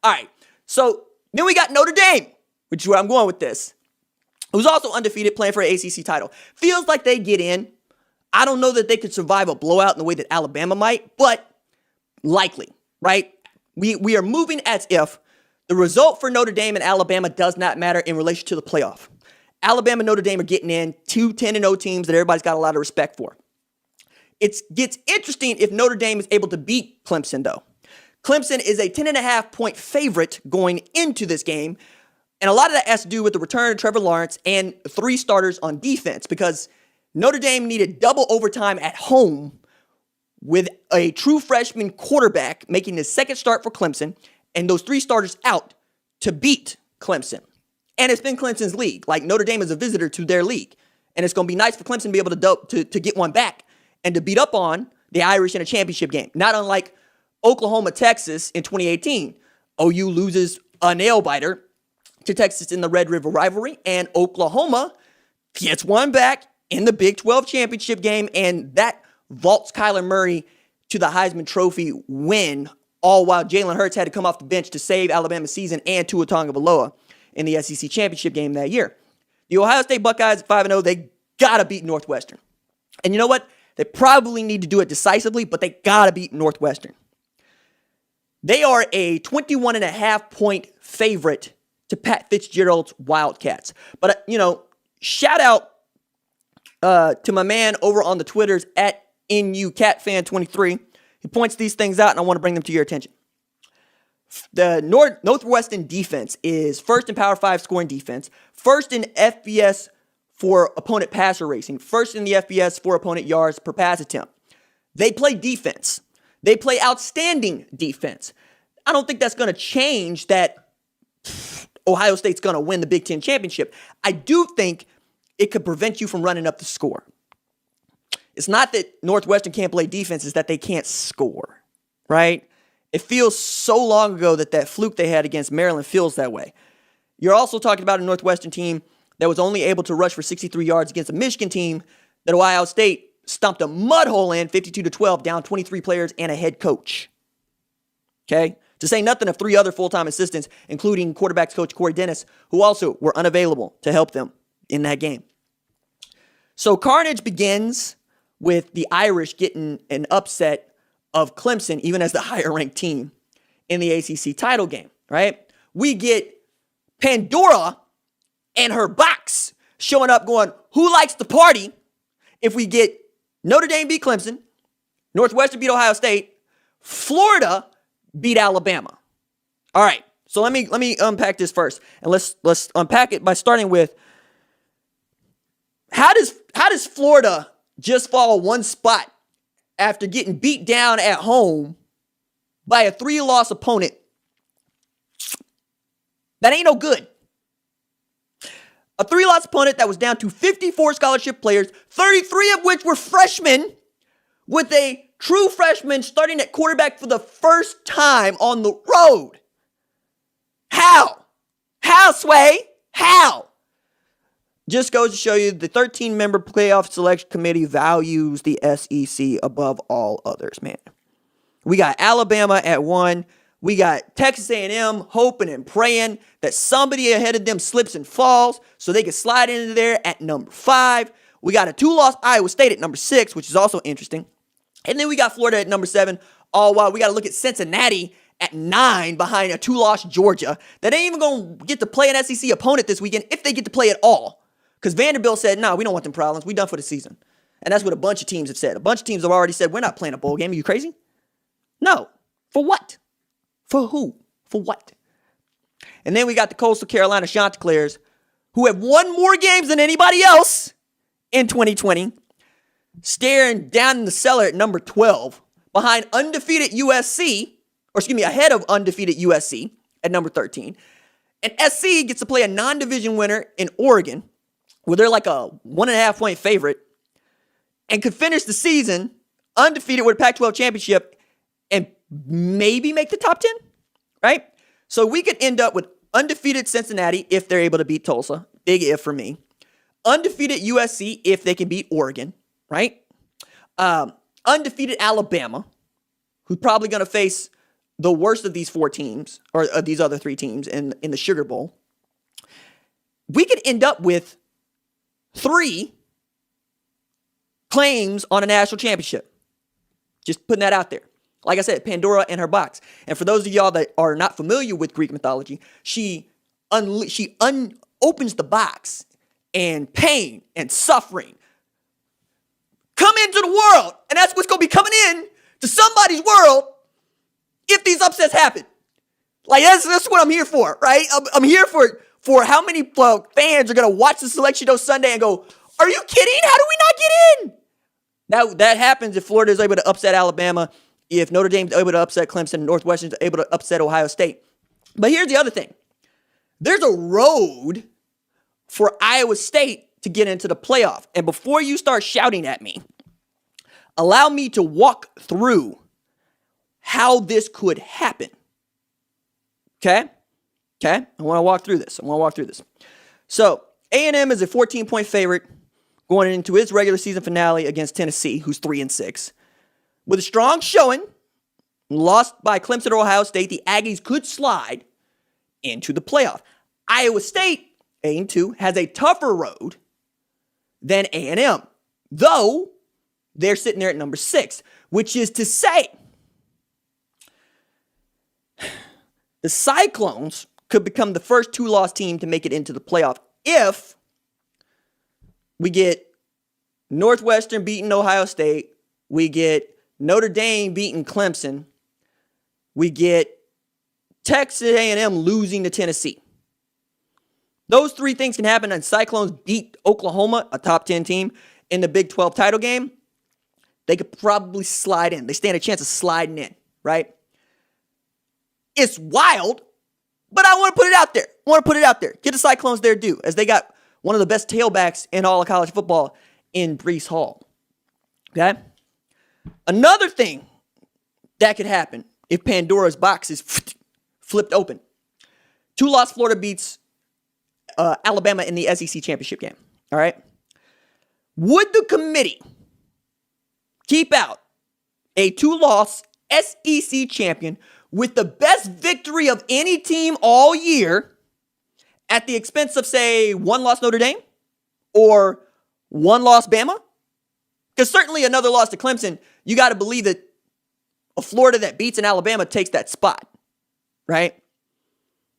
All right. So then we got Notre Dame, which is where I'm going with this, who's also undefeated, playing for an ACC title. Feels like they get in. I don't know that they could survive a blowout in the way that Alabama might, but likely, right? We are moving as if the result for Notre Dame and Alabama does not matter in relation to the playoff. Alabama and Notre Dame are getting in, 2 10-0 teams that everybody's got a lot of respect for. It gets interesting if Notre Dame is able to beat Clemson, though. Clemson is a 10.5-point favorite going into this game, and a lot of that has to do with the return of Trevor Lawrence and 3 starters on defense, because Notre Dame needed double overtime at home with a true freshman quarterback making his second start for Clemson, and those 3 starters out to beat Clemson. And it's been Clemson's league. Like, Notre Dame is a visitor to their league. And it's going to be nice for Clemson to be able to get one back and to beat up on the Irish in a championship game. Not unlike Oklahoma, Texas in 2018. OU loses a nail-biter to Texas in the Red River rivalry, and Oklahoma gets one back in the Big 12 championship game, and that vaults Kyler Murray to the Heisman Trophy win, all while Jalen Hurts had to come off the bench to save Alabama's season and Tua Tagovailoa in the SEC championship game that year. The Ohio State Buckeyes, 5-0, they got to beat Northwestern. And you know what? They probably need to do it decisively, but they got to beat Northwestern. They are a 21.5-point favorite to Pat Fitzgerald's Wildcats. But, shout out to my man over on the Twitters at NUCatFan23. He points these things out, and I want to bring them to your attention. The Northwestern defense is first in Power 5 scoring defense, first in FBS for opponent passer racing, first in the FBS for opponent yards per pass attempt. They play defense. They play outstanding defense. I don't think that's going to change that Ohio State's going to win the Big Ten championship. I do think it could prevent you from running up the score. It's not that Northwestern can't play defense, it's that they can't score, right? It feels so long ago that fluke they had against Maryland feels that way. You're also talking about a Northwestern team that was only able to rush for 63 yards against a Michigan team that Ohio State stomped a mud hole in 52-12, down 23 players and a head coach. Okay? To say nothing of 3 other full-time assistants, including quarterbacks coach Corey Dennis, who also were unavailable to help them in that game. So carnage begins with the Irish getting an upset of Clemson, even as the higher-ranked team in the ACC title game, right? We get Pandora and her box showing up going, who likes to party if we get Notre Dame beat Clemson, Northwestern beat Ohio State, Florida beat Alabama. All right, so let me unpack this first, and let's unpack it by starting with how does Florida just fall one spot after getting beat down at home by a 3-loss opponent that ain't no good? A 3-loss opponent that was down to 54 scholarship players, 33 of which were freshmen, with a true freshman starting at quarterback for the first time on the road. How? How, Sway? How? Just goes to show you the 13-member playoff selection committee values the SEC above all others, man. We got Alabama at 1. We got Texas A&M hoping and praying that somebody ahead of them slips and falls so they can slide into there at number 5. We got a 2-loss Iowa State at number 6, which is also interesting. And then we got Florida at number 7. All while we got to look at Cincinnati at 9 behind a 2-loss Georgia that ain't even going to get to play an SEC opponent this weekend if they get to play at all. Because Vanderbilt said, no, we don't want them problems. We done for the season. And that's what a bunch of teams have said. A bunch of teams have already said, we're not playing a bowl game. Are you crazy? No. For what? For who? For what? And then we got the Coastal Carolina Chanticleers, who have won more games than anybody else in 2020, staring down in the cellar at number 12, behind undefeated USC, ahead of undefeated USC at number 13. And SC gets to play a non-division winner in Oregon, where they're like a 1.5-point favorite, and could finish the season undefeated with a Pac-12 championship and maybe make the top 10, right? So we could end up with undefeated Cincinnati if they're able to beat Tulsa. Big if for me. Undefeated USC if they can beat Oregon, right? Undefeated Alabama, who's probably going to face the worst of these four teams, or of these other three teams in the Sugar Bowl, we could end up with 3 claims on a national championship. Just putting that out there. Like I said, Pandora and her box. And for those of y'all that are not familiar with Greek mythology, she opens the box, and pain and suffering come into the world. And that's what's going to be coming in to somebody's world if these upsets happen. Like, that's what I'm here for, right? I'm here for how many fans are going to watch the Selection Show Sunday and go, are you kidding? How do we not get in? That happens if Florida is able to upset Alabama, if Notre Dame is able to upset Clemson, Northwestern is able to upset Ohio State. But here's the other thing. There's a road for Iowa State to get into the playoff. And before you start shouting at me, allow me to walk through how this could happen. Okay? I want to walk through this. So, A&M is a 14-point favorite going into its regular season finale against Tennessee, who's 3-6. With a strong showing, lost by Clemson or Ohio State, the Aggies could slide into the playoff. Iowa State, 8-2, has a tougher road than A&M, though they're sitting there at number 6, which is to say the Cyclones could become the first 2-loss team to make it into the playoff if we get Northwestern beating Ohio State, we get Notre Dame beating Clemson, we get Texas A&M losing to Tennessee. Those 3 things can happen, and Cyclones beat Oklahoma, a top 10 team, in the Big 12 title game. They could probably slide in. They stand a chance of sliding in, right? It's wild, but I want to put it out there. Get the Cyclones their due, as they got one of the best tailbacks in all of college football in Breece Hall. Okay? Another thing that could happen if Pandora's box is flipped open. 2-loss Florida beats Alabama in the SEC championship game. All right? Would the committee keep out a 2-loss SEC champion with the best victory of any team all year at the expense of, say, 1-loss Notre Dame or 1-loss Bama? Because certainly another loss to Clemson, you got to believe that a Florida that beats an Alabama takes that spot, right?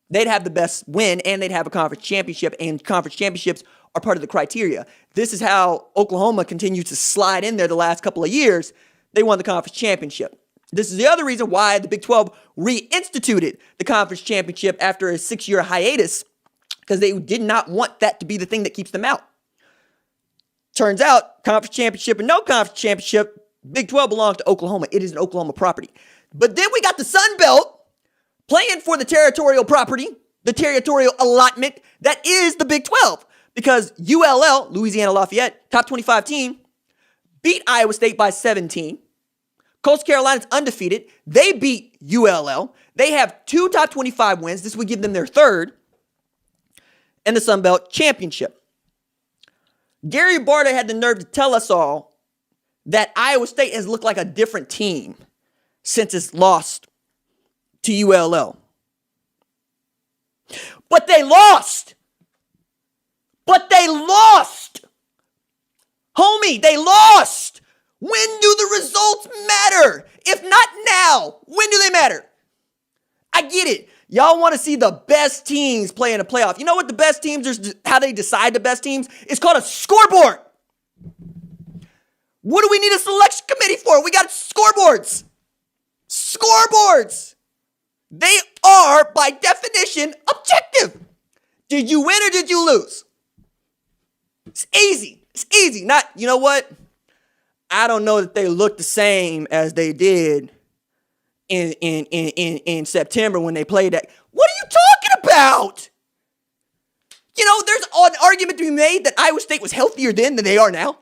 They'd have the best win, and they'd have a conference championship, and conference championships are part of the criteria. This is how Oklahoma continues to slide in there the last couple of years. They won the conference championship. This is the other reason why the Big 12 reinstituted the conference championship after a 6-year hiatus, because they did not want that to be the thing that keeps them out. Turns out, conference championship and no conference championship, Big 12 belongs to Oklahoma. It is an Oklahoma property. But then we got the Sun Belt playing for the territorial property, the territorial allotment that is the Big 12. Because ULL, Louisiana Lafayette, top 25 team, beat Iowa State by 17. Coastal Carolina's undefeated. They beat ULL. They have 2 top 25 wins. This would give them their 3rd. And the Sun Belt Championship. Gary Barta had the nerve to tell us all that Iowa State has looked like a different team since it's lost to ULL. But they lost. Homie, they lost. When do the results matter? If not now, when do they matter? I get it. Y'all want to see the best teams play in a playoff. You know what the best teams are, how they decide the best teams? It's called a scoreboard. What do we need a selection committee for? We got scoreboards. Scoreboards. They are, by definition, objective. Did you win or did you lose? It's easy. Not, you know what? I don't know that they look the same as they did in September when they played that. What are you talking about? You know, there's an argument to be made that Iowa State was healthier then than they are now.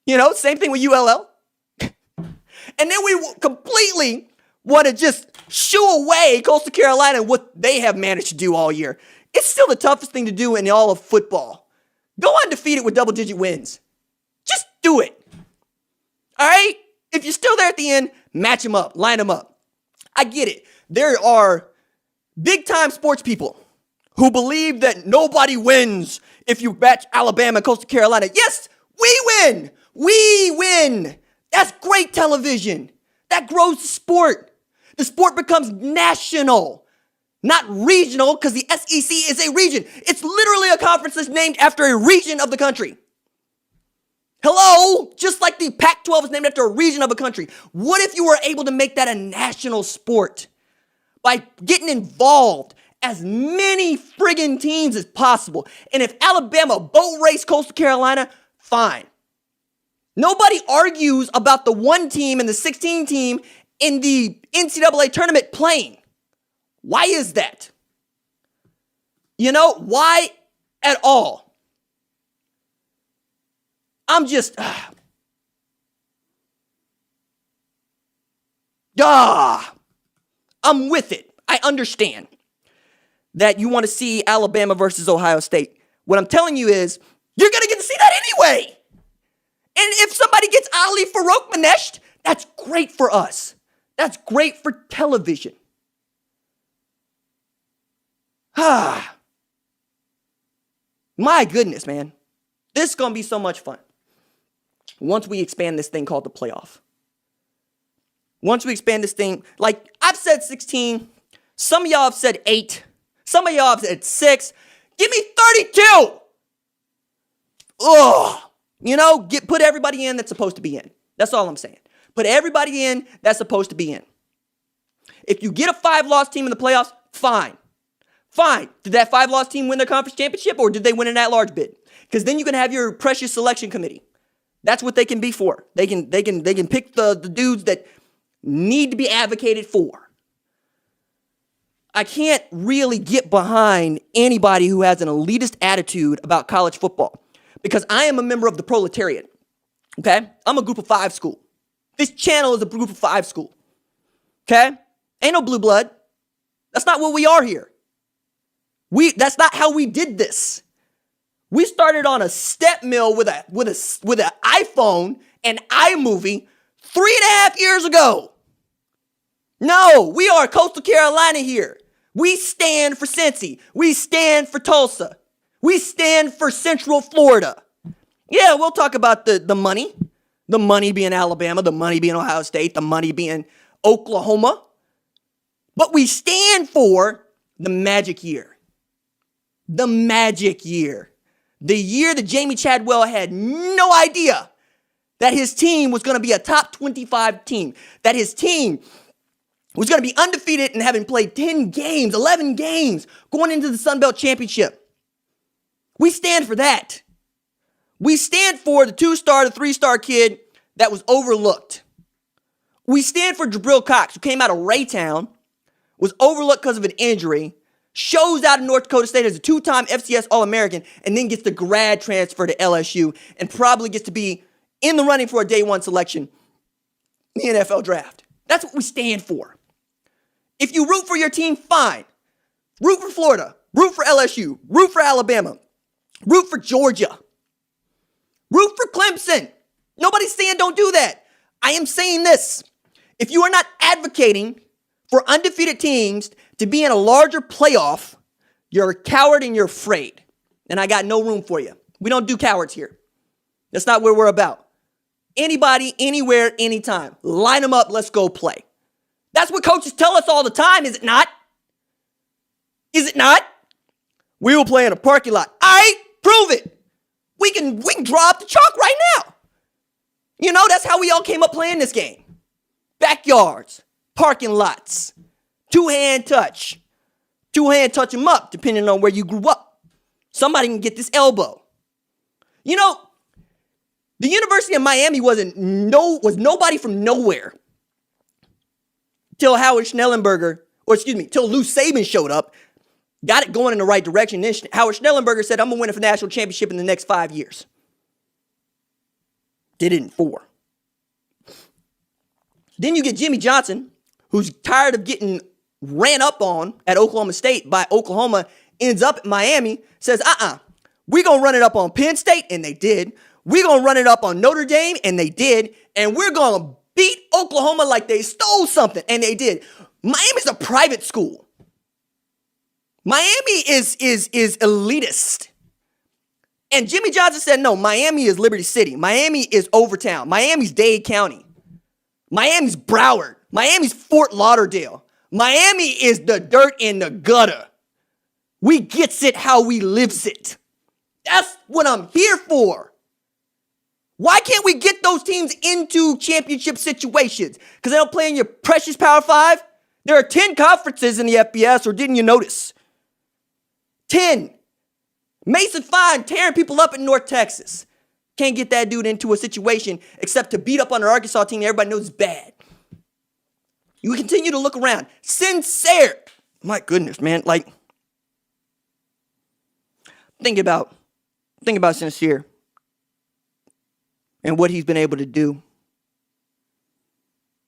You know, same thing with ULL. And then we completely want to just shoo away Coastal Carolina and what they have managed to do all year. It's still the toughest thing to do in all of football. Go undefeated with double-digit wins. Just do it. All right? If you're still there at the end, match them up. Line them up. I get it. There are big-time sports people who believe that nobody wins if you match Alabama and Coastal Carolina. Yes, we win. We win. That's great television. That grows the sport. The sport becomes national, not regional, because the SEC is a region. It's literally a conference that's named after a region of the country. Hello? Just like the Pac-12 is named after a region of a country. What if you were able to make that a national sport by getting involved as many friggin' teams as possible? And if Alabama boat race Coastal Carolina, fine. Nobody argues about the 1 team and the 16 team in the NCAA tournament playing. Why is that? Why at all? I'm just, I'm with it. I understand that you want to see Alabama versus Ohio State. What I'm telling you is, you're going to get to see that anyway. And if somebody gets Ali Farouk Maneshed, that's great for us. That's great for television. My goodness, man. This is going to be so much fun. Once we expand this thing called the playoff. Once we expand this thing, like I've said 16, some of y'all have said 8, some of y'all have said 6. Give me 32. Put everybody in that's supposed to be in. That's all I'm saying. Put everybody in that's supposed to be in. If you get a 5-loss team in the playoffs, fine. Fine. Did that 5-loss team win their conference championship, or did they win an at-large bid? Because then you can have your precious selection committee. That's what they can be for. They can pick the dudes that need to be advocated for. I can't really get behind anybody who has an elitist attitude about college football, because I am a member of the proletariat. Okay? I'm a group of 5 school. This channel is a group of 5 school. Okay? Ain't no blue blood. That's not what we are here. That's not how we did this. We started on a step mill with an iPhone and iMovie 3.5 years ago. No, we are Coastal Carolina here. We stand for Cincy. We stand for Tulsa. We stand for Central Florida. Yeah, we'll talk about the money. The money being Alabama, the money being Ohio State, the money being Oklahoma. But we stand for the magic year. The magic year. The year that Jamie Chadwell had no idea that his team was going to be a top 25 team. That his team was going to be undefeated and having played 10 games, 11 games, going into the Sun Belt Championship. We stand for that. We stand for the 2-star, the 3-star kid that was overlooked. We stand for Jabril Cox, who came out of Raytown, was overlooked because of an injury, shows out in North Dakota State as a 2-time FCS All-American, and then gets the grad transfer to LSU and probably gets to be in the running for a day 1 selection in the NFL draft. That's what we stand for. If you root for your team, fine. Root for Florida. Root for LSU. Root for Alabama. Root for Georgia. Root for Clemson. Nobody's saying don't do that. I am saying this. If you are not advocating for undefeated teams to be in a larger playoff, you're a coward and you're afraid. And I got no room for you. We don't do cowards here. That's not what we're about. Anybody, anywhere, anytime. Line them up. Let's go play. That's what coaches tell us all the time, is it not? Is it not? We will play in a parking lot. All right, prove it. We can draw up the chalk right now. That's how we all came up playing this game. Backyards, parking lots, 2-hand touch. 2-hand touch them up, depending on where you grew up. Somebody can get this elbow. The University of Miami was nobody from nowhere till Howard Schnellenberger, till Lou Saban showed up, got it going in the right direction. Then Howard Schnellenberger said, I'm going to win a national championship in the next 5 years. Did it in 4. Then you get Jimmy Johnson, who's tired of getting ran up on at Oklahoma State by Oklahoma, ends up at Miami, says, we're going to run it up on Penn State, and they did. We're going to run it up on Notre Dame, and they did. And we're going to beat Oklahoma like they stole something, and they did. Miami's a private school. Miami is elitist. And Jimmy Johnson said, no, Miami is Liberty City. Miami is Overtown. Miami's Dade County. Miami's Broward. Miami's Fort Lauderdale. Miami is the dirt in the gutter. We gets it how we lives it. That's what I'm here for. Why can't we get those teams into championship situations? Because they don't play in your precious Power 5? There are 10 conferences in the FBS, or didn't you notice? 10. Mason Fine tearing people up in North Texas. Can't get that dude into a situation except to beat up on an Arkansas team that everybody knows is bad. You continue to look around. Sincere. My goodness, man. Like, think about Sincere and what he's been able to do.